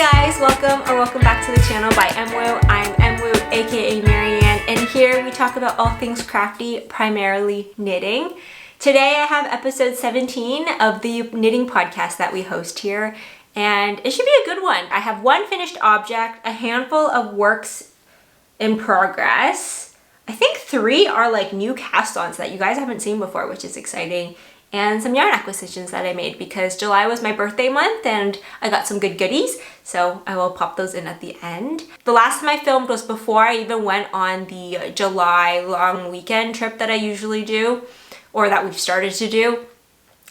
guys, welcome back to the channel by MWoo. I'm MWoo, aka Marianne, and here we talk about all things crafty, primarily knitting. Today I have episode 17 of the knitting podcast that we host here, and it should be a good one. I have one finished object, a handful of works in progress. I think 3 are like new cast-ons that you guys haven't seen before, which is exciting. And some yarn acquisitions that I made because July was my birthday month and I got some good goodies, so I will pop those in at the end. The last time I filmed was before I even went on the July long weekend trip that I usually do, or that we've started to do,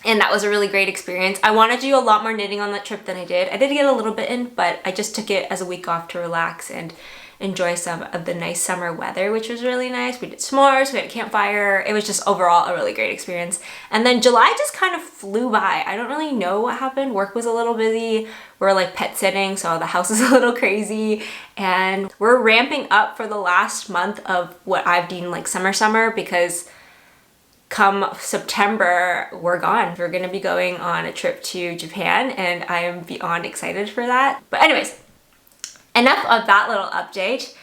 and that was a really great experience. I want to do a lot more knitting on that trip than I did. I did get a little bit in, but I just took it as a week off to relax and enjoy some of the nice summer weather, which was really nice. We did s'mores, we had a campfire. It was just overall a really great experience. And then July just kind of flew by. I don't really know what happened. Work was a little busy. We're like pet sitting, so the house is a little crazy. And we're ramping up for the last month of what I've deemed like summer because come September, we're gone. We're gonna be going on a trip to Japan and I am beyond excited for that. But anyways, enough of that little update.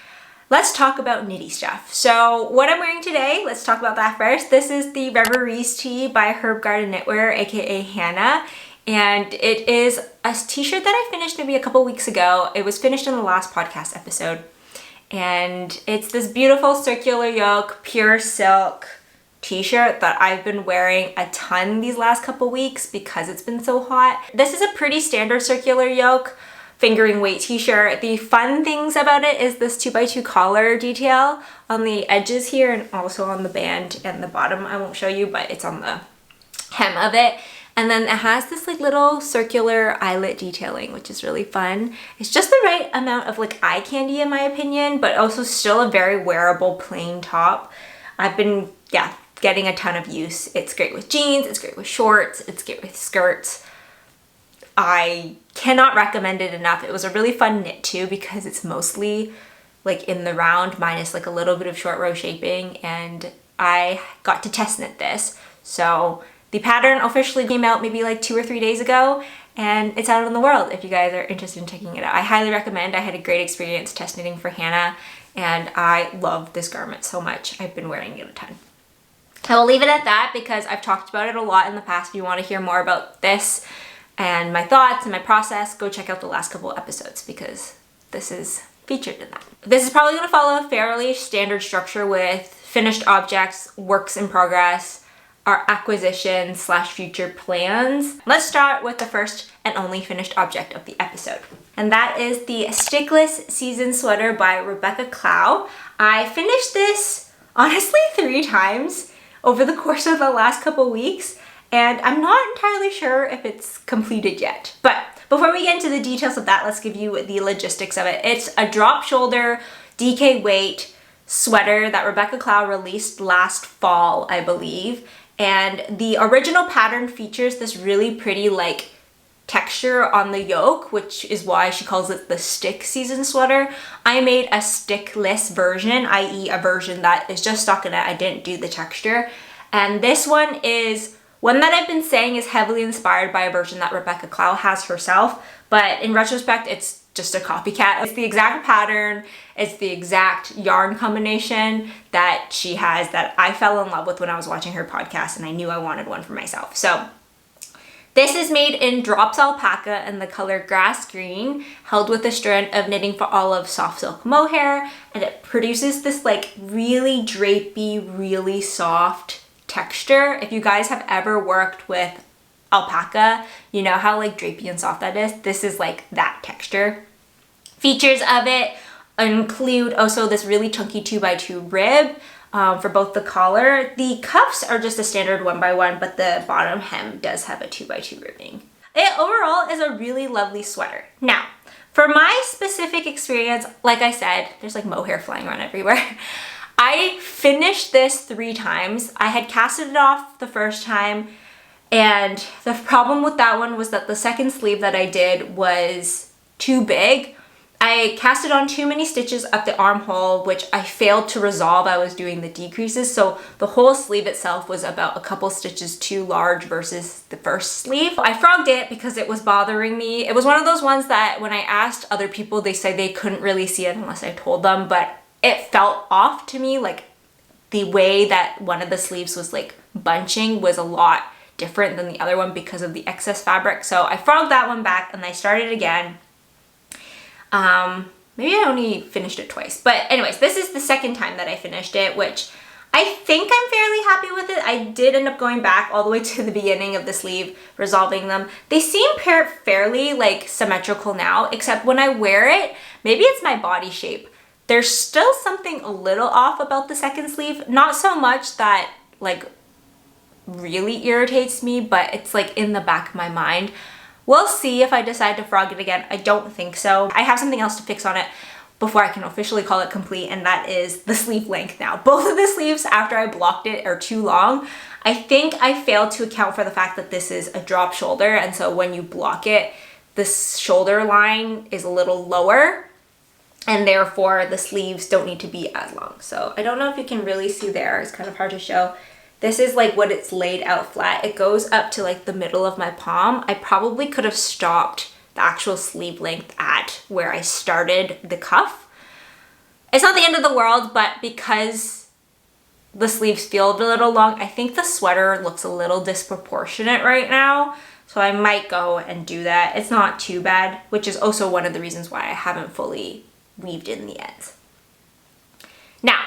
Let's talk about knitty stuff. So what I'm wearing today, let's talk about that first. This is the Reveries tee by HerbGarden Knitwear, aka Hannah. And it is a t-shirt that I finished maybe a couple weeks ago. It was finished in the last podcast episode. And it's this beautiful circular yoke, pure silk t-shirt that I've been wearing a ton these last couple weeks because it's been so hot. This is a pretty standard circular yoke fingering weight t-shirt. The fun things about it is this 2x2 collar detail on the edges here and also on the band and the bottom. I won't show you, but it's on the hem of it. And then it has this like little circular eyelet detailing, which is really fun. It's just the right amount of like eye candy in my opinion, but also still a very wearable plain top. I've been, getting a ton of use. It's great with jeans, it's great with shorts, it's great with skirts. I cannot recommend it enough. It was a really fun knit too because it's mostly like in the round minus like a little bit of short row shaping, and I got to test knit this. So the pattern officially came out maybe like 2 or 3 days ago and it's out in the world if you guys are interested in checking it out. I highly recommend. I had a great experience test knitting for Hannah and I love this garment so much. I've been wearing it a ton. I will leave it at that because I've talked about it a lot in the past. If you want to hear more about this and my thoughts and my process, go check out the last couple episodes because this is featured in that. This is probably going to follow a fairly standard structure with finished objects, works in progress, our acquisition / future plans. Let's start with the first and only finished object of the episode. And that is the Stickless Season Sweater by Rebecca Clow. I finished this honestly 3 times over the course of the last couple weeks, and I'm not entirely sure if it's completed yet. But before we get into the details of that, let's give you the logistics of it. It's a drop shoulder, DK weight sweater that Rebecca Clow released last fall, I believe. And the original pattern features this really pretty like texture on the yoke, which is why she calls it the stick season sweater. I made a stickless version, i.e. a version that is just stockinette. I didn't do the texture. And this one is one that I've been saying is heavily inspired by a version that Rebecca Clow has herself, but in retrospect, it's just a copycat. It's the exact pattern, it's the exact yarn combination that she has that I fell in love with when I was watching her podcast and I knew I wanted one for myself. So this is made in drops alpaca in the color grass green, held with a strand of Knitting for Olive soft silk mohair, and it produces this like really drapey, really soft texture. If you guys have ever worked with alpaca, you know how like drapey and soft that is. This is like that texture. Features of it include also this really chunky 2x2 rib for both the collar. The cuffs are just a standard 1x1, but the bottom hem does have a 2x2 ribbing. It overall is a really lovely sweater. Now, for my specific experience, like I said, there's like mohair flying around everywhere. I finished this 3 times. I had casted it off the first time, and the problem with that one was that the second sleeve that I did was too big. I casted on too many stitches up the armhole, which I failed to resolve. I was doing the decreases, so the whole sleeve itself was about a couple stitches too large versus the first sleeve. I frogged it because it was bothering me. It was one of those ones that when I asked other people, they said they couldn't really see it unless I told them, but it felt off to me. Like the way that one of the sleeves was like bunching was a lot different than the other one because of the excess fabric. So I frogged that one back and I started again. Maybe I only finished it twice, but anyways, this is the second time that I finished it, which I think I'm fairly happy with it. I did end up going back all the way to the beginning of the sleeve, resolving them. They seem fairly like symmetrical now, except when I wear it, maybe it's my body shape. There's still something a little off about the second sleeve. Not so much that like really irritates me, but it's like in the back of my mind. We'll see if I decide to frog it again. I don't think so. I have something else to fix on it before I can officially call it complete, and that is the sleeve length now. Both of the sleeves after I blocked it are too long. I think I failed to account for the fact that this is a drop shoulder, and so when you block it, this shoulder line is a little lower, and therefore the sleeves don't need to be as long. So I don't know if you can really see there. It's kind of hard to show. This is like what it's laid out flat. It goes up to like the middle of my palm. I probably could have stopped the actual sleeve length at where I started the cuff. It's not the end of the world, but because the sleeves feel a little long, I think the sweater looks a little disproportionate right now. So I might go and do that. It's not too bad, which is also one of the reasons why I haven't fully weaved in the ends. Now,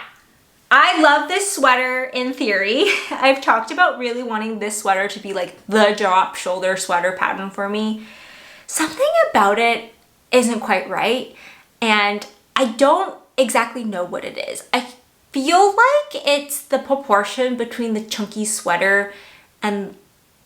I love this sweater in theory. I've talked about really wanting this sweater to be like the drop shoulder sweater pattern for me. Something about it isn't quite right, and I don't exactly know what it is. I feel like it's the proportion between the chunky sweater and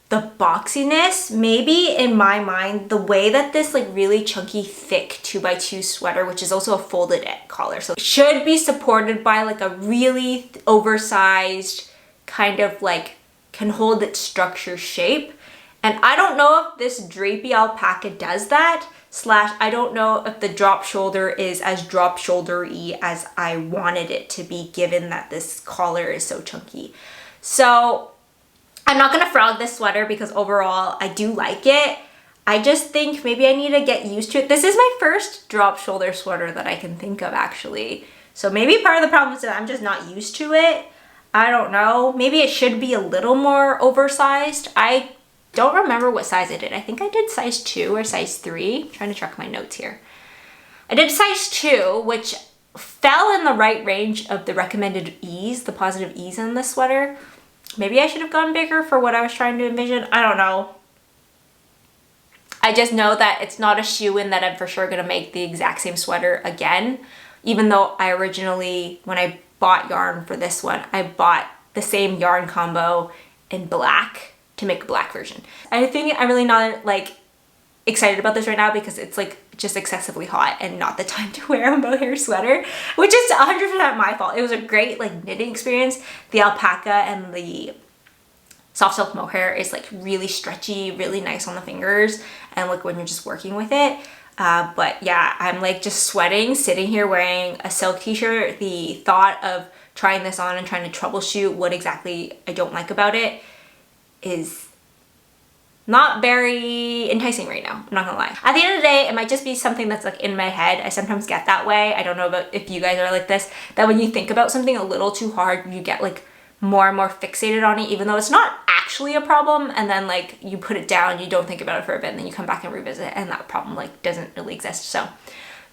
the boxiness. Maybe in my mind, the way that this like really chunky thick 2x2 sweater, which is also a folded collar, so it should be supported by like a really oversized kind of like can hold its structure shape. And I don't know if this drapey alpaca does that, / I don't know if the drop shoulder is as drop shoulder-y as I wanted it to be, given that this collar is so chunky. So I'm not gonna frog this sweater because overall I do like it. I just think maybe I need to get used to it. This is my first drop shoulder sweater that I can think of actually. So maybe part of the problem is that I'm just not used to it. I don't know. Maybe it should be a little more oversized. I don't remember what size I did. I think I did size 2 or size 3. I'm trying to check my notes here. I did size 2, which fell in the right range of the recommended ease, the positive ease in this sweater. Maybe I should have gone bigger for what I was trying to envision. I don't know. I just know that it's not a shoe-in that I'm for sure gonna make the exact same sweater again, even though I originally, when I bought yarn for this one, I bought the same yarn combo in black to make a black version. I think I'm really not like excited about this right now because it's like just excessively hot and not the time to wear a mohair sweater, which is 100% my fault. It was a great like knitting experience. The alpaca and the soft silk mohair is like really stretchy, really nice on the fingers and like when you're just working with it. But yeah, I'm like just sweating, sitting here wearing a silk t-shirt. The thought of trying this on and trying to troubleshoot what exactly I don't like about it is not very enticing right now, I'm not gonna lie. At the end of the day, it might just be something that's like in my head. I sometimes get that way. I don't know about if you guys are like this, that when you think about something a little too hard, you get like more and more fixated on it, even though it's not actually a problem, and then like you put it down, you don't think about it for a bit, and then you come back and revisit and that problem like doesn't really exist. So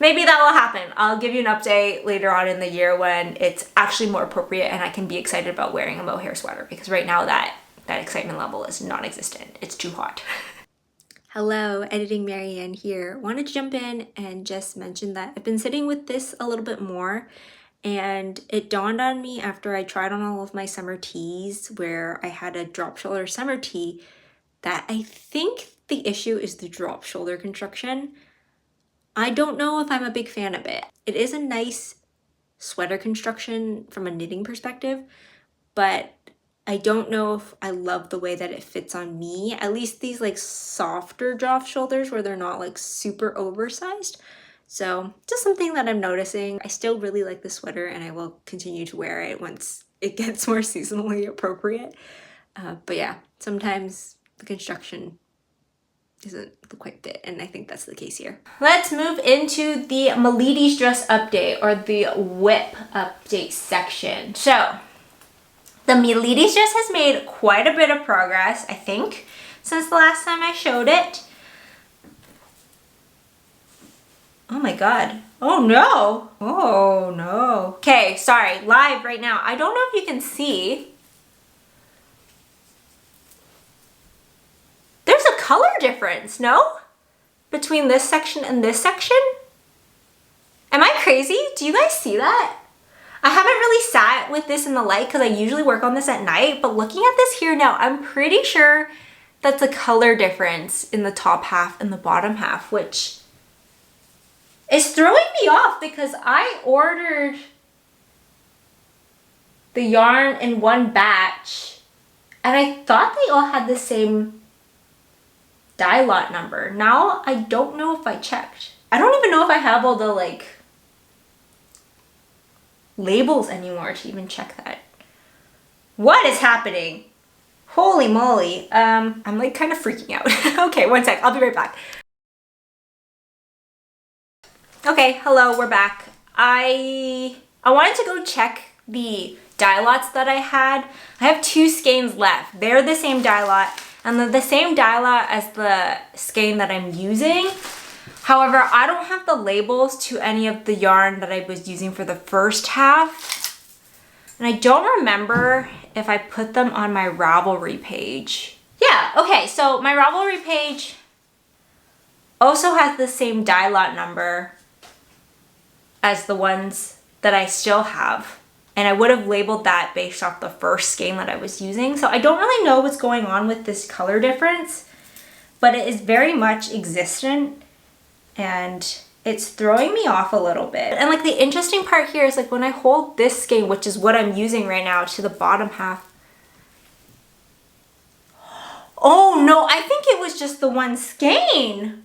maybe that will happen. I'll give you an update later on in the year when it's actually more appropriate and I can be excited about wearing a mohair sweater, because right now that excitement level is non-existent. It's too hot. Hello, Editing Marianne here. Wanted to jump in and just mention that I've been sitting with this a little bit more, and it dawned on me after I tried on all of my summer tees where I had a drop shoulder summer tee that I think the issue is the drop shoulder construction. I don't know if I'm a big fan of it. It is a nice sweater construction from a knitting perspective, but I don't know if I love the way that it fits on me. At least these like softer drop shoulders where they're not like super oversized. So just something that I'm noticing. I still really like the sweater and I will continue to wear it once it gets more seasonally appropriate. But yeah, sometimes the construction isn't the quite fit, and I think that's the case here. Let's move into the Melides dress update, or the whip update section. So the Melides dress has made quite a bit of progress, I think, since the last time I showed it. Oh my god. Oh no. Oh no. Okay, sorry, live right now. I don't know if you can see. There's a color difference, no? Between this section and this section? Am I crazy? Do you guys see that? I haven't really sat with this in the light because I usually work on this at night, but looking at this here now, I'm pretty sure that's a color difference in the top half and the bottom half, which is throwing me off because I ordered the yarn in one batch and I thought they all had the same dye lot number. Now I don't know if I checked. I don't even know if I have all the like labels anymore to even check that. What is happening? Holy moly. I'm like kind of freaking out. Okay, one sec, I'll be right back. Okay, hello, we're back. I wanted to go check the dye lots that I had. I have 2 skeins left. They're the same dye lot, and they're the same dye lot as the skein that I'm using. However, I don't have the labels to any of the yarn that I was using for the first half. And I don't remember if I put them on my Ravelry page. Yeah, okay, so my Ravelry page also has the same dye lot number as the ones that I still have. And I would have labeled that based off the first skein that I was using. So I don't really know what's going on with this color difference, but it is very much existent and it's throwing me off a little bit. And like the interesting part here is like when I hold this skein, which is what I'm using right now, to the bottom half. Oh no, I think it was just the one skein.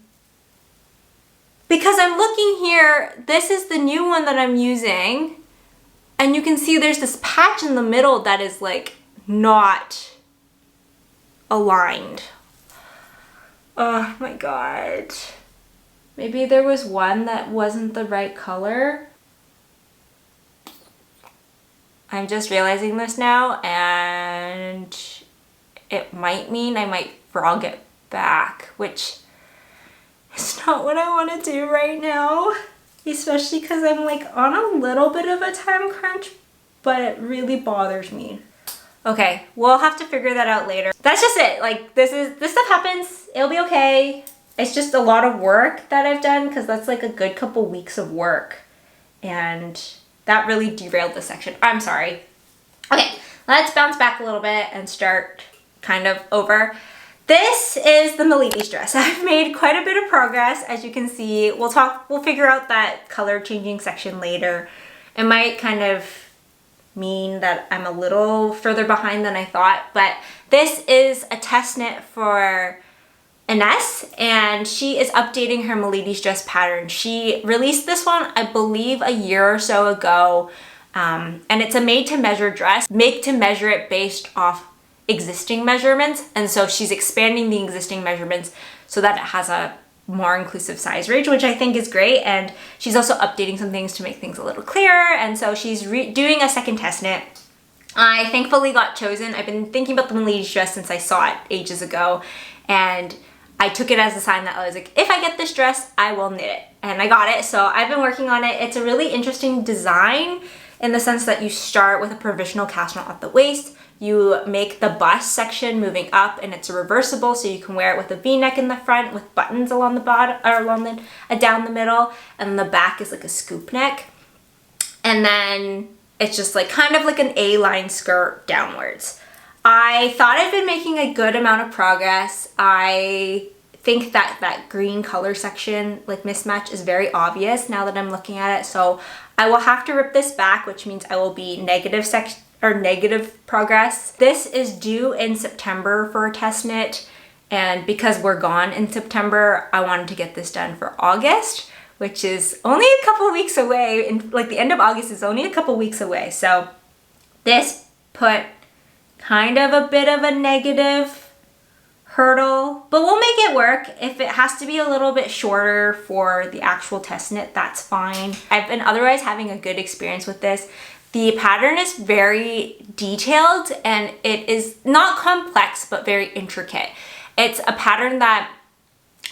Because I'm looking here, this is the new one that I'm using. And you can see there's this patch in the middle that is like not aligned. Oh my god. Maybe there was one that wasn't the right color. I'm just realizing this now, and it might mean I might frog it back, which is not what I want to do right now. Especially because I'm like on a little bit of a time crunch, but it really bothers me. Okay, we'll have to figure that out later. That's just it. Like this stuff happens. It'll be okay. It's just a lot of work that I've done because that's like a good couple weeks of work. And that really derailed this section. I'm sorry. Okay, let's bounce back a little bit and start kind of over. This is the Melides dress. I've made quite a bit of progress, as you can see. We'll figure out that color changing section later. It might kind of mean that I'm a little further behind than I thought, but this is a test knit for Inês, and she is updating her Melides dress pattern. She released this one, I believe, a year or so ago, and it's a made-to-measure dress. Make to measure it based off existing measurements, and so she's expanding the existing measurements so that it has a more inclusive size range, which I think is great. And she's also updating some things to make things a little clearer, and so she's doing a second test knit. I thankfully got chosen. I've been thinking about the Melides dress since I saw it ages ago, and I took it as a sign that I was like, if I get this dress, I will knit it. And I got it, so I've been working on it. It's a really interesting design in the sense that you start with a provisional cast knot at the waist. You make the bust section moving up, and it's a reversible, so you can wear it with a V-neck in the front with buttons along the bottom, or along down the middle, and the back is like a scoop neck. And then it's just like kind of like an A-line skirt downwards. I thought I'd been making a good amount of progress. I think that that green color section, like mismatch, is very obvious now that I'm looking at it. So I will have to rip this back, which means I will be negative progress. This is due in September for a test knit, and because we're gone in September, I wanted to get this done for August, which is only a couple weeks away. And like the end of August is only a couple weeks away. So this put kind of a bit of a negative hurdle, but we'll make it work. If it has to be a little bit shorter for the actual test knit, that's fine. I've been otherwise having a good experience with this. The pattern is very detailed and it is not complex, but very intricate. It's a pattern that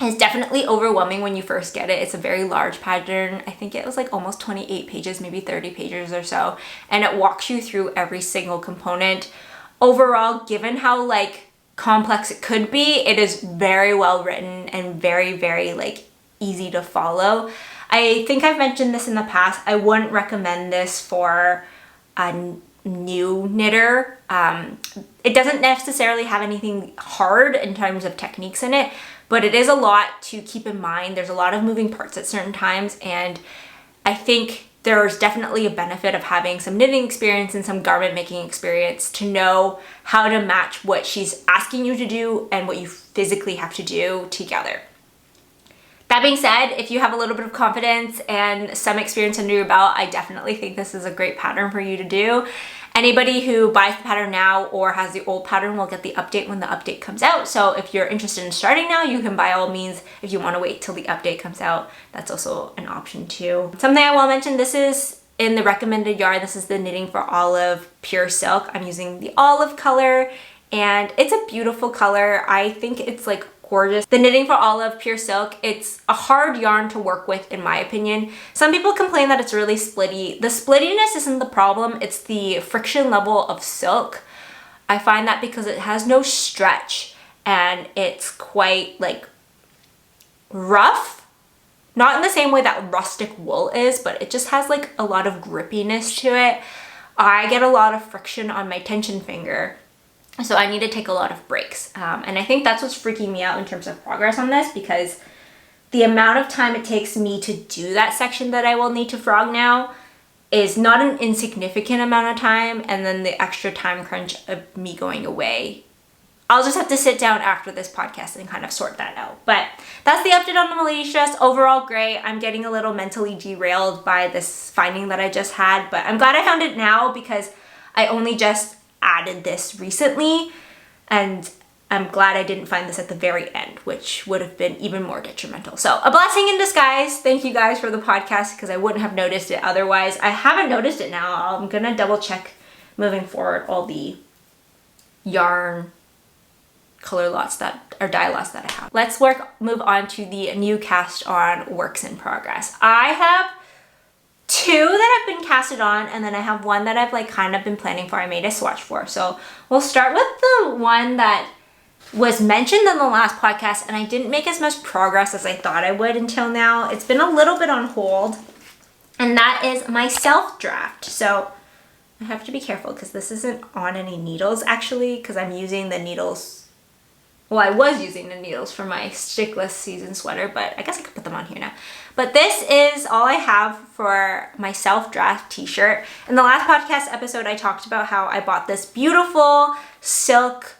is definitely overwhelming when you first get it. It's a very large pattern. I think it was like almost 28 pages, maybe 30 pages or so. And it walks you through every single component. Overall, given how like complex it could be, it is very well written and very, very like easy to follow. I think I've mentioned this in the past. I wouldn't recommend this for a new knitter. It doesn't necessarily have anything hard in terms of techniques in it, but it is a lot to keep in mind. There's a lot of moving parts at certain times, and I think there's definitely a benefit of having some knitting experience and some garment making experience to know how to match what she's asking you to do and what you physically have to do together. That being said, if you have a little bit of confidence and some experience under your belt, I definitely think this is a great pattern for you to do. Anybody who buys the pattern now or has the old pattern will get the update when the update comes out. So if you're interested in starting now, you can by all means, if you want to wait till the update comes out, that's also an option too. Something I will mention, this is in the recommended yarn. This is the Knitting for Olive Pure Silk. I'm using the olive color and it's a beautiful color. I think it's like gorgeous. The Knitting for Olive Pure Silk, it's a hard yarn to work with in my opinion. Some people complain that it's really splitty. The splittiness isn't the problem, it's the friction level of silk. I find that because it has no stretch and it's quite like rough. Not in the same way that rustic wool is, but it just has like a lot of grippiness to it. I get a lot of friction on my tension finger. So I need to take a lot of breaks. And I think that's what's freaking me out in terms of progress on this, because the amount of time it takes me to do that section that I will need to frog now is not an insignificant amount of time. And then the extra time crunch of me going away. I'll just have to sit down after this podcast and kind of sort that out. But that's the update on the Melides dress. Overall great. I'm getting a little mentally derailed by this finding that I just had, but I'm glad I found it now because I only just added this recently, and I'm glad I didn't find this at the very end, which would have been even more detrimental. So a blessing in disguise. Thank you guys for the podcast because I wouldn't have noticed it otherwise. I haven't noticed it now. I'm gonna double check moving forward all the yarn color lots that are dye lots that I have. Let's move on to the new cast on works in progress. I have two that have been casted on, and then I have one that I've like kind of been planning for. I made a swatch for. So we'll start with the one that was mentioned in the last podcast, and I didn't make as much progress as I thought I would until now. It's been a little bit on hold, and that is my self draft. So I have to be careful because this isn't on any needles actually, because I'm using the needles. Well, I was using the needles for my Stickless season sweater, but I guess I could put them on here now. But this is all I have for my self-draft t-shirt. In the last podcast episode, I talked about how I bought this beautiful silk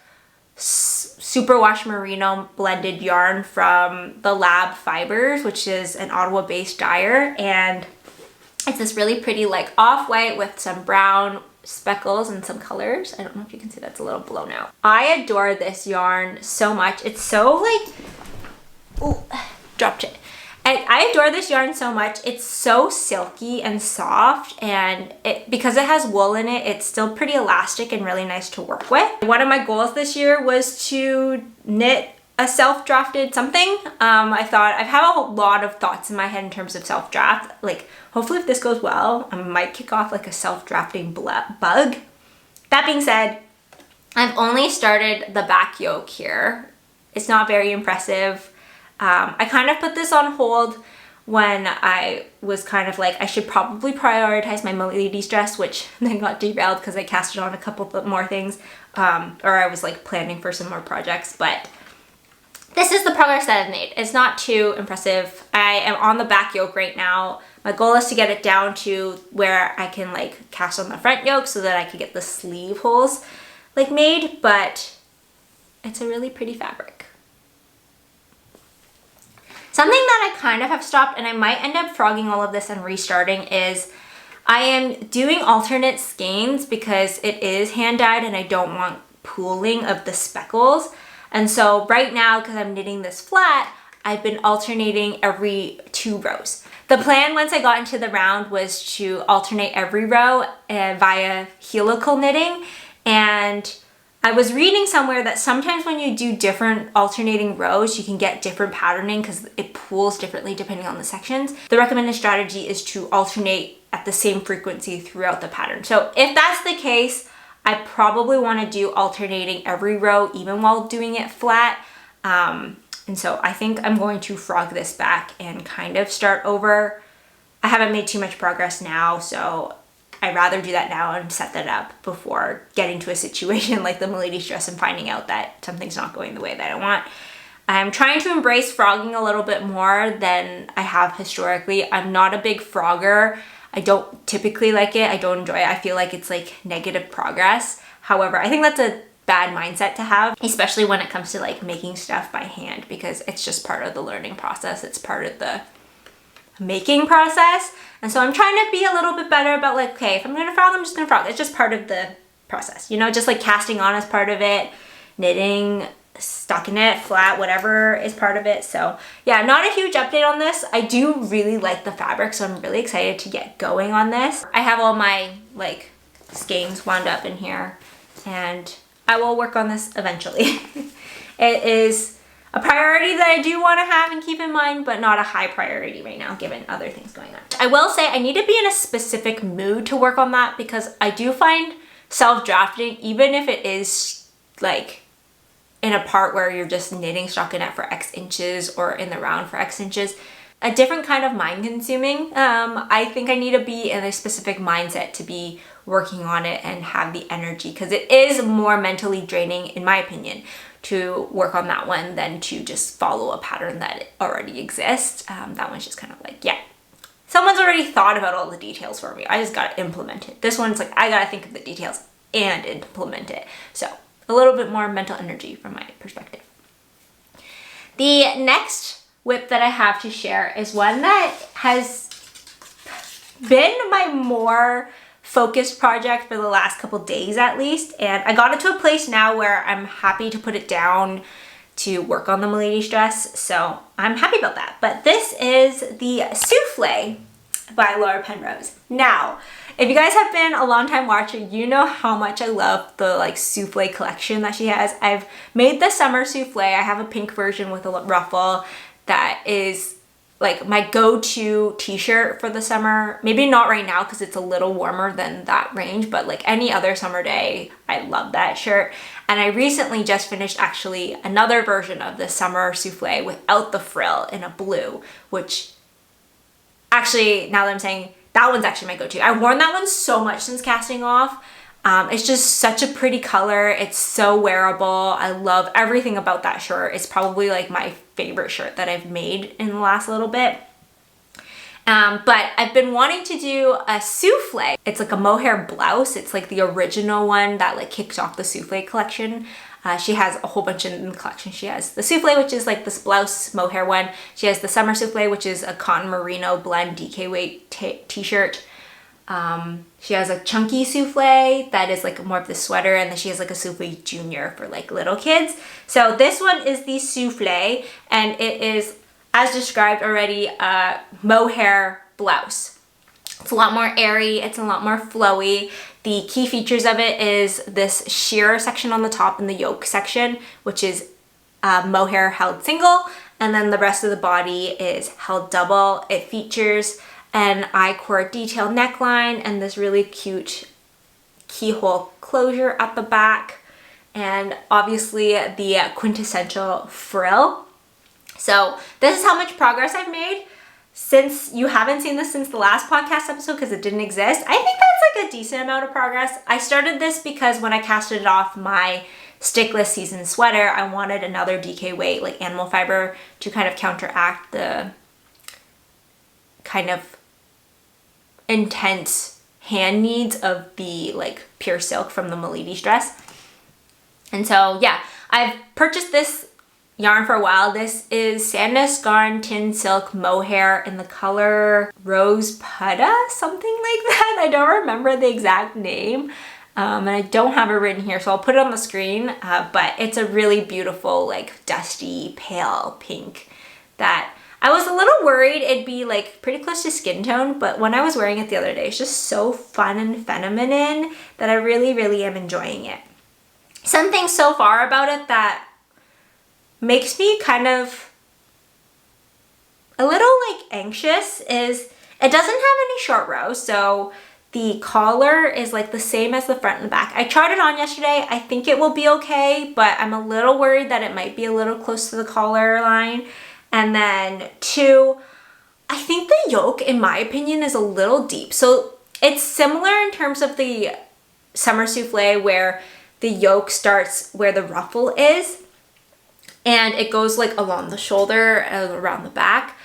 superwash merino blended yarn from the Lab Fibers, which is an Ottawa-based dyer. And it's this really pretty like off-white with some brown speckles and some colors. I don't know if you can see, that's a little blown out. I adore this yarn so much. It's so like, ooh, dropped it. I adore this yarn so much. It's so silky and soft, and because it has wool in it, it's still pretty elastic and really nice to work with. One of my goals this year was to knit a self-drafted something. I thought I've had a lot of thoughts in my head in terms of self-draft. Like, hopefully if this goes well, I might kick off like a self-drafting bug. That being said, I've only started the back yoke here. It's not very impressive. I kind of put this on hold when I was kind of like, I should probably prioritize my Melides dress, which then got derailed because I casted on a couple more things, or I was like planning for some more projects, but this is the progress that I've made. It's not too impressive. I am on the back yoke right now. My goal is to get it down to where I can like cast on the front yoke so that I can get the sleeve holes like made, but it's a really pretty fabric. Something that I kind of have stopped, and I might end up frogging all of this and restarting, is I am doing alternate skeins because it is hand dyed and I don't want pooling of the speckles. And so right now, because I'm knitting this flat, I've been alternating every 2 rows. The plan once I got into the round was to alternate every row via helical knitting, and I was reading somewhere that sometimes when you do different alternating rows, you can get different patterning because it pools differently depending on the sections. The recommended strategy is to alternate at the same frequency throughout the pattern. So if that's the case, I probably want to do alternating every row even while doing it flat. And so I think I'm going to frog this back and kind of start over. I haven't made too much progress now, so I'd rather do that now and set that up before getting to a situation like the Melides dress and finding out that something's not going the way that I want. I'm trying to embrace frogging a little bit more than I have historically. I'm not a big frogger. I don't typically like it. I don't enjoy it. I feel like it's like negative progress. However, I think that's a bad mindset to have, especially when it comes to like making stuff by hand, because it's just part of the learning process. It's part of the making process. And so I'm trying to be a little bit better about like, okay, if I'm gonna frog, I'm just gonna frog. It's just part of the process, you know, just like casting on is part of it, knitting, stockinette, flat, whatever is part of it. So yeah, not a huge update on this. I do really like the fabric, so I'm really excited to get going on this. I have all my like skeins wound up in here, and I will work on this eventually. It is a priority that I do want to have and keep in mind, but not a high priority right now given other things going on. I will say I need to be in a specific mood to work on that, because I do find self-drafting, even if it is like in a part where you're just knitting stockinette for X inches or in the round for X inches, a different kind of mind consuming. I think I need to be in a specific mindset to be working on it and have the energy, because it is more mentally draining, in my opinion, to work on that one than to just follow a pattern that already exists. That one's just kind of like, yeah, someone's already thought about all the details for me. I just gotta implement it. This one's like, I gotta think of the details and implement it. So a little bit more mental energy from my perspective. The next whip that I have to share is one that has been my more focused project for the last couple days at least, and I got it to a place now where I'm happy to put it down to work on the Melides dress, so I'm happy about that. But this is the Soufflé by Laura Penrose. Now, if you guys have been a long time watcher, you know how much I love the like Soufflé collection that she has. I've made the summer Soufflé. I have a pink version with a ruffle that is like my go-to t-shirt for the summer. Maybe not right now because it's a little warmer than that range, but like any other summer day, I love that shirt. And I recently just finished actually another version of the summer Soufflé without the frill in a blue, which actually, now that I'm saying, that one's actually my go-to. I've worn that one so much since casting off. It's just such a pretty color. It's so wearable. I love everything about that shirt. It's probably like my favorite shirt that I've made in the last little bit. But I've been wanting to do a souffle. It's like a mohair blouse. It's like the original one that like kicked off the Soufflé collection. She has a whole bunch in the collection. She has the souffle, which is like this blouse mohair one. She has the summer souffle, which is a cotton merino blend DK weight t-shirt. She has a chunky souffle that is like more of the sweater, and then she has like a souffle junior for like little kids. So this one is the souffle, and it is, as described already, a mohair blouse. It's a lot more airy, it's a lot more flowy. The key features of it is this sheer section on the top and the yoke section, which is mohair held single, and then the rest of the body is held double. It features an I-cord detail neckline and this really cute keyhole closure at the back, and obviously the quintessential frill. So this is how much progress I've made. Since you haven't seen this since the last podcast episode because it didn't exist, I think that's like a decent amount of progress. I started this because when I casted off my stickless season sweater, I wanted another DK weight, like animal fiber, to kind of counteract the kind of intense hand needs of the like pure silk from the Melides dress. And so yeah, I've purchased this yarn for a while. This is Sandnes Garn Tin Silk Mohair in the color Rose Putta, something like that. I don't remember the exact name. And I don't have it written here, so I'll put it on the screen. But it's a really beautiful, like dusty, pale pink that I was a little worried it'd be like pretty close to skin tone, but when I was wearing it the other day, it's just so fun and feminine that I really, really am enjoying it. Something so far about it that makes me kind of a little like anxious is it doesn't have any short rows, so the collar is like the same as the front and the back. I tried it on yesterday. I think it will be okay, but I'm a little worried that it might be a little close to the collar line. And then two, I think the yoke, in my opinion, is a little deep. So it's similar in terms of the summer souffle where the yoke starts where the ruffle is and it goes like along the shoulder and around the back.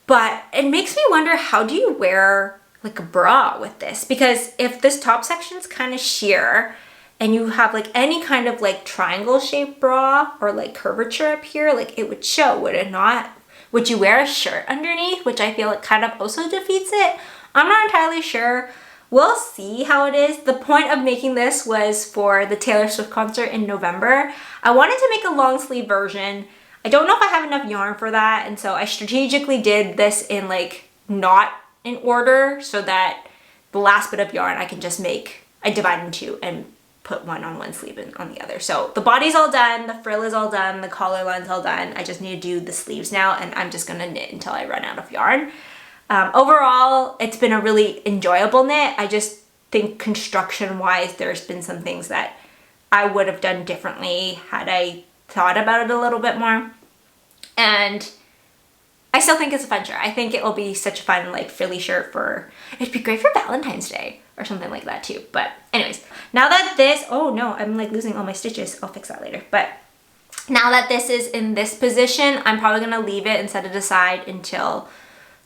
But it makes me wonder, how do you wear like a bra with this? Because if this top section's kind of sheer and you have like any kind of like triangle shaped bra or like curvature up here, like it would show, would it not? Would you wear a shirt underneath, which I feel like kind of also defeats it? I'm not entirely sure. We'll see how it is. The point of making this was for the Taylor Swift concert in November. I wanted to make a long sleeve version. I don't know if I have enough yarn for that, and so I strategically did this in like not in order so that the last bit of yarn I can just make, I divide in two and put one on one sleeve and on the other. So the body's all done, the frill is all done, the collar line's all done. I just need to do the sleeves now, and I'm just gonna knit until I run out of yarn. Overall, it's been a really enjoyable knit. I just think construction-wise, there's been some things that I would have done differently had I thought about it a little bit more. And I still think it's a fun shirt. I think it will be such a fun like frilly shirt for, it'd be great for Valentine's Day or something like that too. But anyways, now that this, oh no, I'm like losing all my stitches. I'll fix that later. But now that this is in this position, I'm probably gonna leave it and set it aside until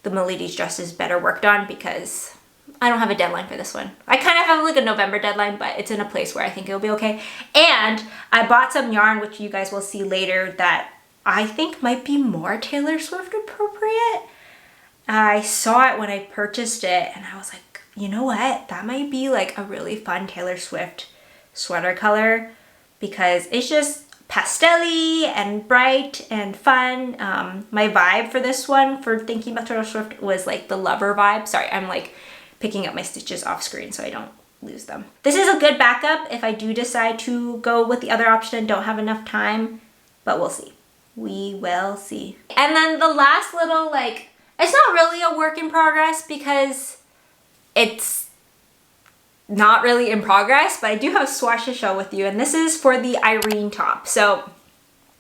the Melides dress is better worked on, because I don't have a deadline for this one. I kind of have like a November deadline, but it's in a place where I think it'll be okay. And I bought some yarn, which you guys will see later, that I think might be more Taylor Swift appropriate. I saw it when I purchased it and I was like, you know what? That might be like a really fun Taylor Swift sweater color, because it's just pastel-y and bright and fun. My vibe for this one, for thinking about Taylor Swift, was like the lover vibe. Sorry, I'm like picking up my stitches off screen so I don't lose them. This is a good backup if I do decide to go with the other option and don't have enough time, but we'll see. We will see. And then the last little, like, it's not really a work in progress because it's not really in progress, but I do have a swatch to show with you, and this is for the Irene top. So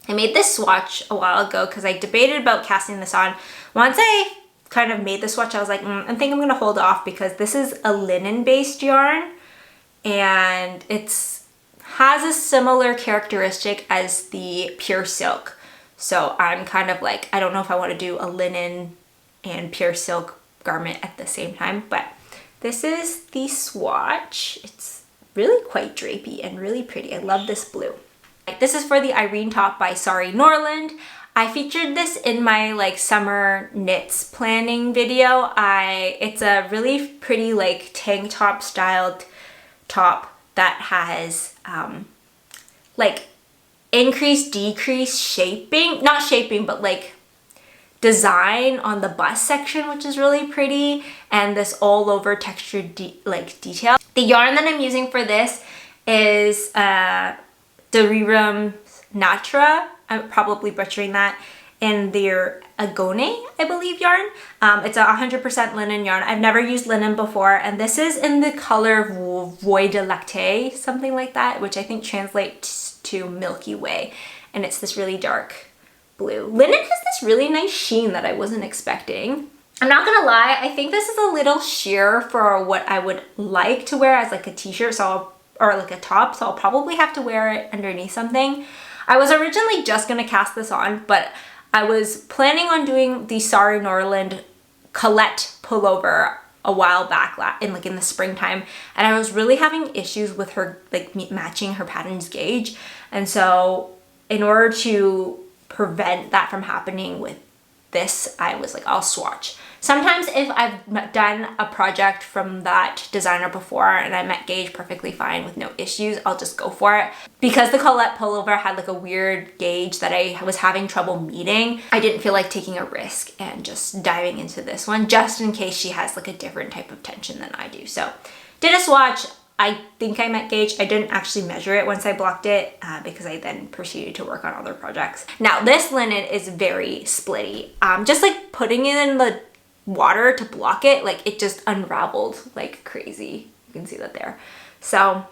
I made this swatch a while ago because I debated about casting this on. Once I kind of made the swatch, I was like, I think I'm gonna hold off, because this is a linen based yarn and it's has a similar characteristic as the pure silk. So I'm kind of like, I don't know if I want to do a linen and pure silk garment at the same time, but this is the swatch. It's really quite drapey and really pretty. I love this blue. This is for the Irene top by Sari Nordlund. I featured this in my like summer knits planning video. It's a really pretty like tank top styled top that has like increase, decrease shaping, not shaping, but like design on the bust section, which is really pretty, and this all over textured detail. The yarn that I'm using for this is Derirum Natra. I'm probably butchering that, in their Agone, I believe, yarn. It's a 100% linen yarn. I've never used linen before, and this is in the color Voie de Lacté, something like that, which I think translates to Milky Way, and it's this really dark blue. Linen has this really nice sheen that I wasn't expecting. I'm not gonna lie, I think this is a little sheer for what I would like to wear as like a t-shirt, or like a top, so I'll probably have to wear it underneath something. I was originally just gonna cast this on, but I was planning on doing the Sari Nordlund Colette pullover a while back in the springtime, and I was really having issues with her like matching her pattern's gauge, and so in order to prevent that from happening with this, I was like, I'll swatch. Sometimes if I've done a project from that designer before and I met gauge perfectly fine with no issues, I'll just go for it. Because the Colette pullover had like a weird gauge that I was having trouble meeting, I didn't feel like taking a risk and just diving into this one just in case she has like a different type of tension than I do. So did a swatch. I think I met gauge. I didn't actually measure it once I blocked it because I then proceeded to work on other projects. Now this linen is very splitty. Just like putting it in the water to block it, like it just unraveled like crazy. You can see that there. So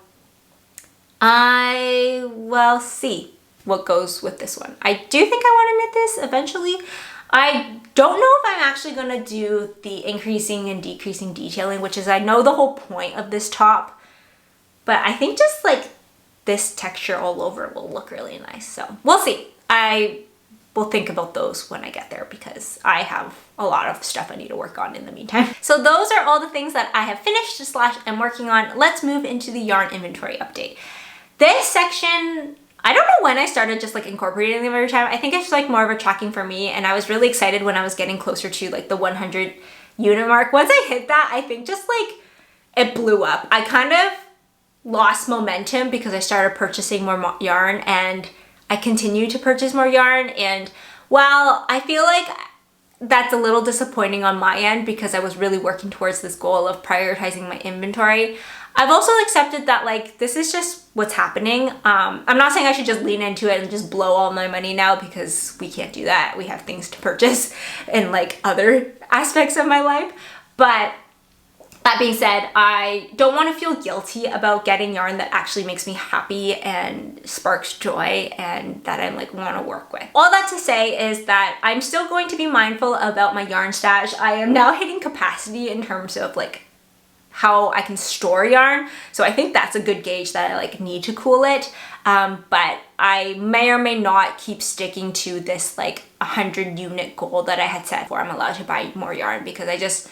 I will see what goes with this one. I do think I want to knit this eventually. I don't know if I'm actually going to do the increasing and decreasing detailing, which is I know the whole point of this top. But I think just like this texture all over will look really nice. So we'll see. I will think about those when I get there because I have a lot of stuff I need to work on in the meantime. So those are all the things that I have finished / am working on. Let's move into the yarn inventory update. This section, I don't know when I started just like incorporating them every time. I think it's like more of a tracking for me. And I was really excited when I was getting closer to like the 100 unit mark. Once I hit that, I think just like it blew up. I kind of lost momentum because I started purchasing more yarn and I continue to purchase more yarn. And while I feel like that's a little disappointing on my end because I was really working towards this goal of prioritizing my inventory, I've also accepted that like this is just what's happening. I'm not saying I should just lean into it and just blow all my money now because we can't do that. We have things to purchase in like other aspects of my life. But that being said, I don't want to feel guilty about getting yarn that actually makes me happy and sparks joy and that I like want to work with. All that to say is that I'm still going to be mindful about my yarn stash. I am now hitting capacity in terms of like how I can store yarn. So I think that's a good gauge that I like need to cool it. But I may or may not keep sticking to this like 100 unit goal that I had set before I'm allowed to buy more yarn because I just,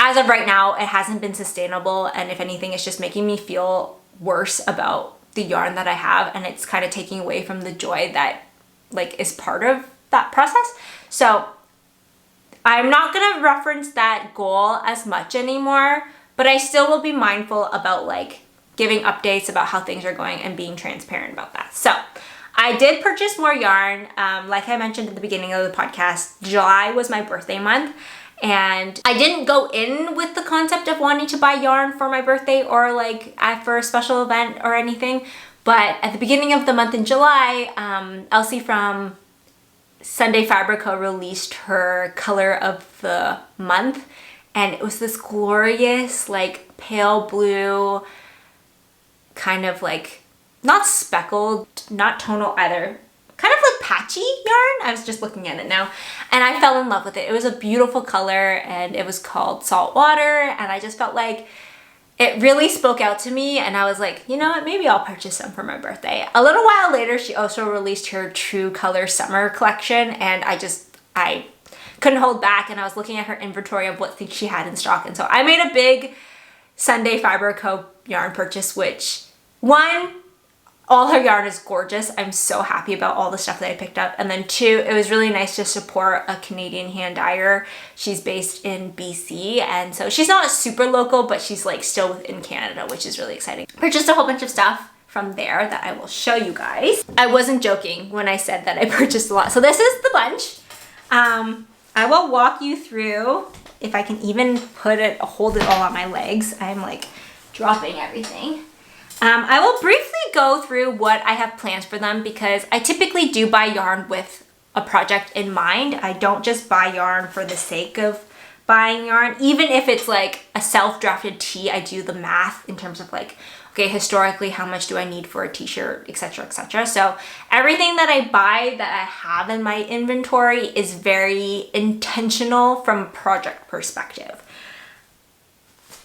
as of right now, it hasn't been sustainable, and if anything, it's just making me feel worse about the yarn that I have, and it's kind of taking away from the joy that like is part of that process. So I'm not gonna reference that goal as much anymore, but I still will be mindful about like giving updates about how things are going and being transparent about that. So I did purchase more yarn. Like I mentioned at the beginning of the podcast, July was my birthday month. And I didn't go in with the concept of wanting to buy yarn for my birthday or like for a special event or anything. But at the beginning of the month in July, Elsie from Sunday Fabrico released her color of the month. And it was this glorious like pale blue, kind of like not speckled, not tonal either, kind of like patchy yarn. I was just looking at it now and I fell in love with it. It was a beautiful color and it was called Salt Water, and I just felt like it really spoke out to me, and I was like, you know what, maybe I'll purchase some for my birthday. A little while later, she also released her True Color Summer collection, and I couldn't hold back, and I was looking at her inventory of what things she had in stock, and so I made a big Sunday Fiber Co. yarn purchase, which one, all her yarn is gorgeous. I'm so happy about all the stuff that I picked up. And then two, it was really nice to support a Canadian hand dyer. She's based in BC, and so she's not super local, but she's like still within Canada, which is really exciting. Purchased a whole bunch of stuff from there that I will show you guys. I wasn't joking when I said that I purchased a lot. So this is the bunch. I will walk you through, if I can even hold it all on my legs. I'm like dropping everything. I will briefly go through what I have plans for them because I typically do buy yarn with a project in mind. I don't just buy yarn for the sake of buying yarn. Even if it's like a self-drafted tee, I do the math in terms of like, okay, historically, how much do I need for a t-shirt, etc., etc. So everything that I buy that I have in my inventory is very intentional from a project perspective.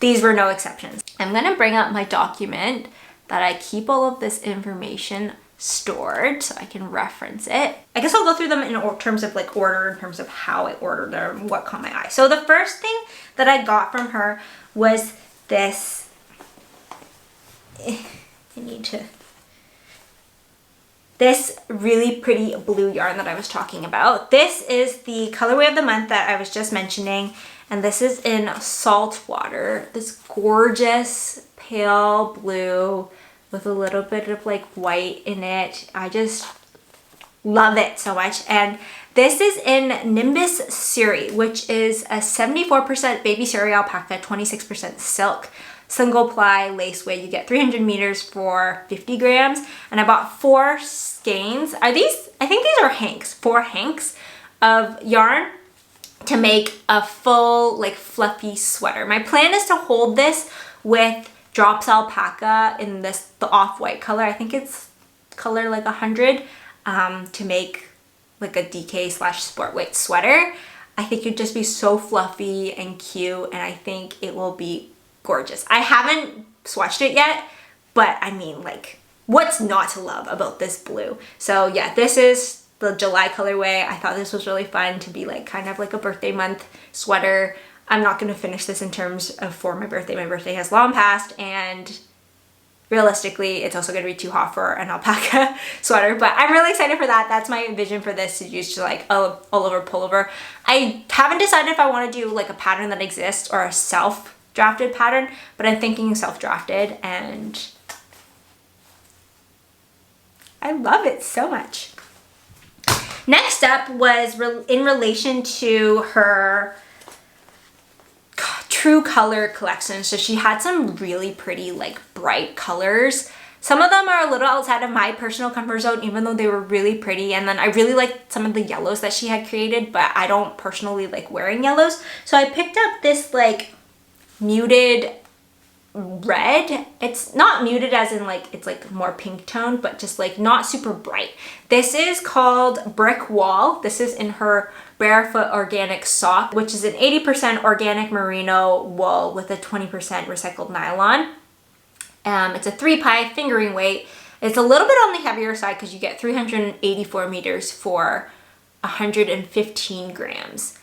These were no exceptions. I'm gonna bring up my document that I keep all of this information stored so I can reference it. I guess I'll go through them in terms of like order, in terms of how I ordered them, what caught my eye. So the first thing that I got from her was this, I need to, this really pretty blue yarn that I was talking about. This is the colorway of the month that I was just mentioning, and this is in Saltwater. This gorgeous pale blue with a little bit of like white in it. I just love it so much. And this is in Nimbus Siri, which is a 74% baby Sari alpaca, 26% silk, single ply lace weight. You get 300 meters for 50 grams. And I bought 4 skeins. Are these, I think these are hanks, 4 hanks of yarn to make a full like fluffy sweater. My plan is to hold this with Drops Alpaca in this, the off-white color. I think it's color like 100, to make like a DK / sport weight sweater. I think it'd just be so fluffy and cute, and I think it will be gorgeous. I haven't swatched it yet, but I mean, like, what's not to love about this blue? So yeah, this is the July colorway. I thought this was really fun to be like kind of like a birthday month sweater. I'm not going to finish this in terms of for my birthday. My birthday has long passed, and realistically, it's also going to be too hot for an alpaca sweater, but I'm really excited for that. That's my vision for this, to use to like all over pullover. I haven't decided if I want to do like a pattern that exists or a self-drafted pattern, but I'm thinking self-drafted, and I love it so much. Next up was in relation to her True Color collection. So she had some really pretty like bright colors. Some of them are a little outside of my personal comfort zone, even though they were really pretty. And then I really liked some of the yellows that she had created, but I don't personally like wearing yellows. So I picked up this like muted red. It's not muted as in like it's like more pink tone, but just like not super bright. This is called Brick Wall. This is in her Barefoot Organic Sock, which is an 80% organic merino wool with a 20% recycled nylon. It's a 3-ply fingering weight. It's a little bit on the heavier side because you get 384 meters for 115 grams,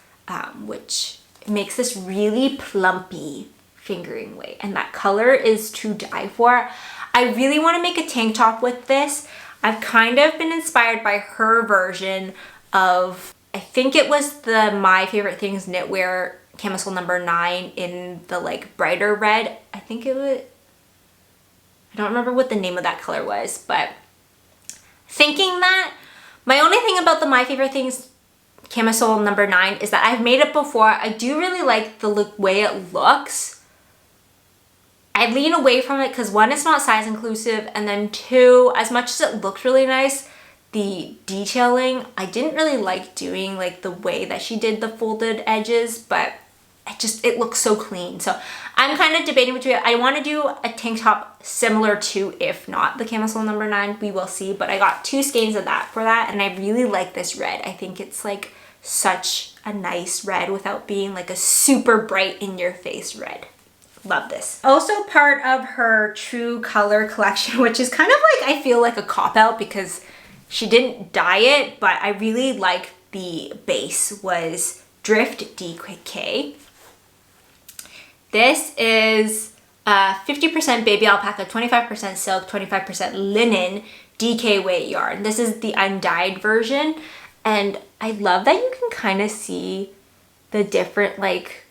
which makes this really plumpy fingering weight, and that color is to die for. I really want to make a tank top with this. I've kind of been inspired by her version of, I think it was the My Favorite Things Knitwear camisole number 9 in the like brighter red. I think it was, I don't remember what the name of that color was, but thinking that, my only thing about the My Favorite Things camisole number 9 is that I've made it before. I do really like the way it looks. I lean away from it because 1, it's not size inclusive, and then 2, as much as it looks really nice, the detailing, I didn't really like doing like the way that she did the folded edges, but it looks so clean. So I'm kind of debating between it. I want to do a tank top similar to, if not the camisole number 9, we will see, but I got 2 skeins of that for that, and I really like this red. I think it's like such a nice red without being like a super bright in your face red. Love this. Also part of her True Color collection, which is kind of like, I feel like a cop-out because she didn't dye it, but I really like the base, was Drift DK. This is 50% baby alpaca, 25% silk, 25% linen DK weight yarn. This is the undyed version, and I love that you can kind of see the different like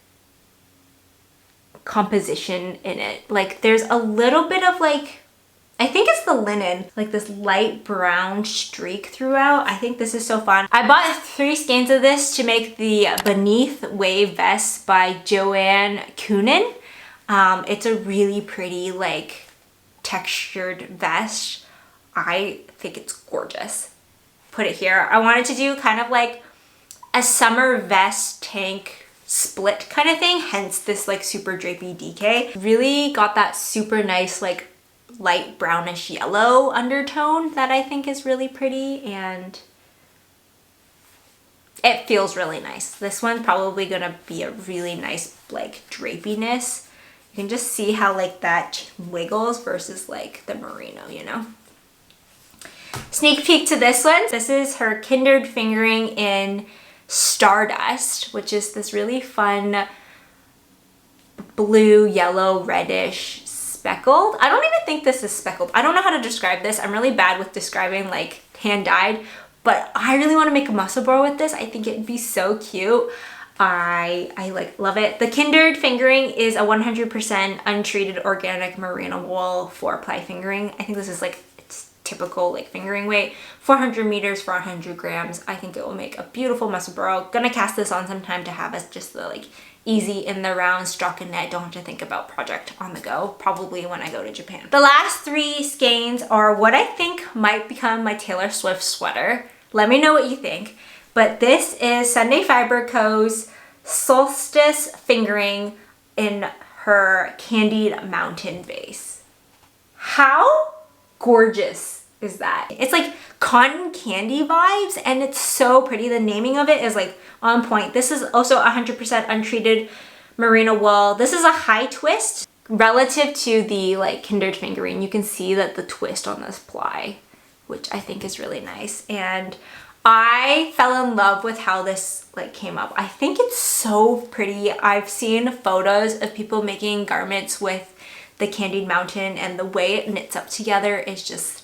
composition in it. Like there's a little bit of like, I think it's the linen, like this light brown streak throughout. I think this is so fun. I bought 3 skeins of this to make the Beneath Wave Vest by Joanne Coonan. It's a really pretty like textured vest. I think it's gorgeous. Put it here. I wanted to do kind of like a summer vest tank split kind of thing, hence this like super drapey DK. Really got that super nice like light brownish yellow undertone that I think is really pretty, and it feels really nice. This one's probably gonna be a really nice like drapiness. You can just see how like that wiggles versus like the merino, you know? Sneak peek to this one. This is her Kindred fingering in Stardust, which is this really fun blue, yellow, reddish speckled. I don't even think this is speckled. I don't know how to describe this. I'm really bad with describing like hand dyed, but I really want to make a muscle bra with this. I think it'd be so cute. I like love it. The Kindred fingering is a 100% untreated organic merino wool 4-ply fingering. I think this is like its typical like fingering weight, 400 meters for 100 grams. I think it will make a beautiful muscle bra. Gonna cast this on sometime to have as just the like easy in the round stockinette. Don't have to think about project on the go, probably when I go to Japan. The last 3 skeins are what I think might become my Taylor Swift sweater. Let me know what you think. But this is Sunday Fiber Co.'s Solstice fingering in her Candied Mountain base. How gorgeous is that? It's like cotton candy vibes and it's so pretty. The naming of it is like on point. This is also 100% untreated merino wool. This is a high twist relative to the like Kindred fingering. You can see that the twist on this ply, which I think is really nice. And I fell in love with how this like came up. I think it's so pretty. I've seen photos of people making garments with the Candied Mountain and the way it knits up together is just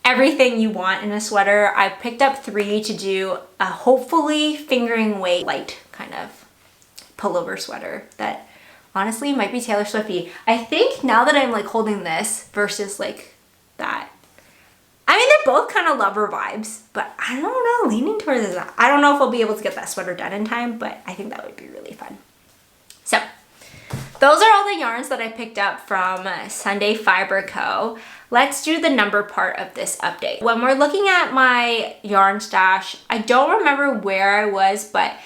everything you want in a sweater. I picked up 3 to do a hopefully fingering weight light kind of pullover sweater that honestly might be Taylor Swifty. I think now that I'm like holding this versus like that, I mean, they're both kind of lover vibes, but I don't know, leaning towards that. I don't know if I'll be able to get that sweater done in time, but I think that would be really fun. So those are all the yarns that I picked up from Sunday Fiber Co. Let's do the number part of this update. When we're looking at my yarn stash, I don't remember where I was, but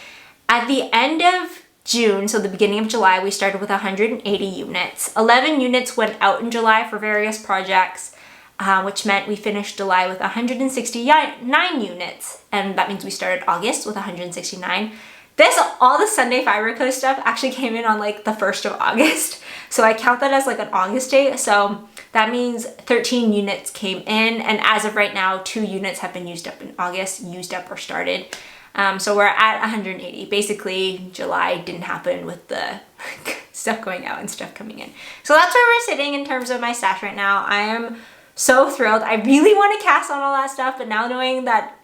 at the end of June, so the beginning of July, we started with 180 units. 11 units went out in July for various projects. Which meant we finished July with 169 units, and that means we started August with 169. All the Sunday Fiber Co stuff actually came in on like the 1st of August, so I count that as like an August date, so that means 13 units came in, and as of right now, 2 units have been used up in August, used up or started. So we're at 180. Basically, July didn't happen with the stuff going out and stuff coming in. So that's where we're sitting in terms of my stash right now. I am so thrilled. I really want to cast on all that stuff, but now knowing that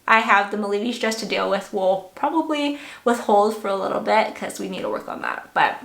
I have the Melides dress to deal with, we'll probably withhold for a little bit because we need to work on that. But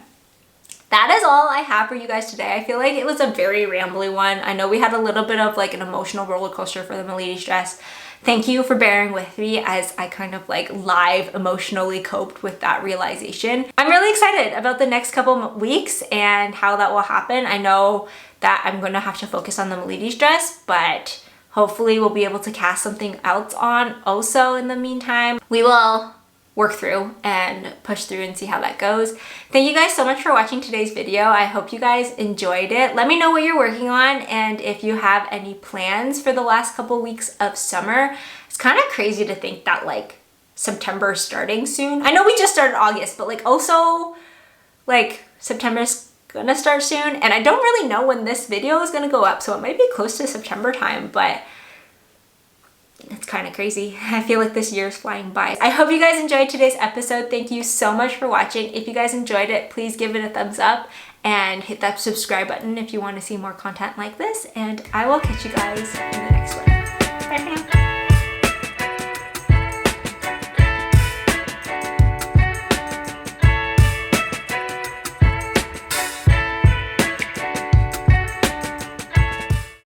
that is all I have for you guys today. I feel like it was a very rambly one. I know we had a little bit of like an emotional roller coaster for the Melides dress. Thank you for bearing with me as I kind of like live emotionally coped with that realization. I'm really excited about the next couple weeks and how that will happen. I know that I'm going to have to focus on the Melides dress, but hopefully we'll be able to cast something else on also in the meantime. We will work through and push through and see how that goes. Thank you guys so much for watching today's video. I hope you guys enjoyed it. Let me know what you're working on and if you have any plans for the last couple weeks of summer. It's kind of crazy to think that like September is starting soon. I know we just started August, but like also like September's gonna start soon, and I don't really know when this video is gonna go up, so it might be close to September time, but it's kind of crazy. I feel like this year is flying by. I hope you guys enjoyed today's episode. Thank you so much for watching. If you guys enjoyed it, please give it a thumbs up and hit that subscribe button if you want to see more content like this, and I will catch you guys in the next one. Bye for now.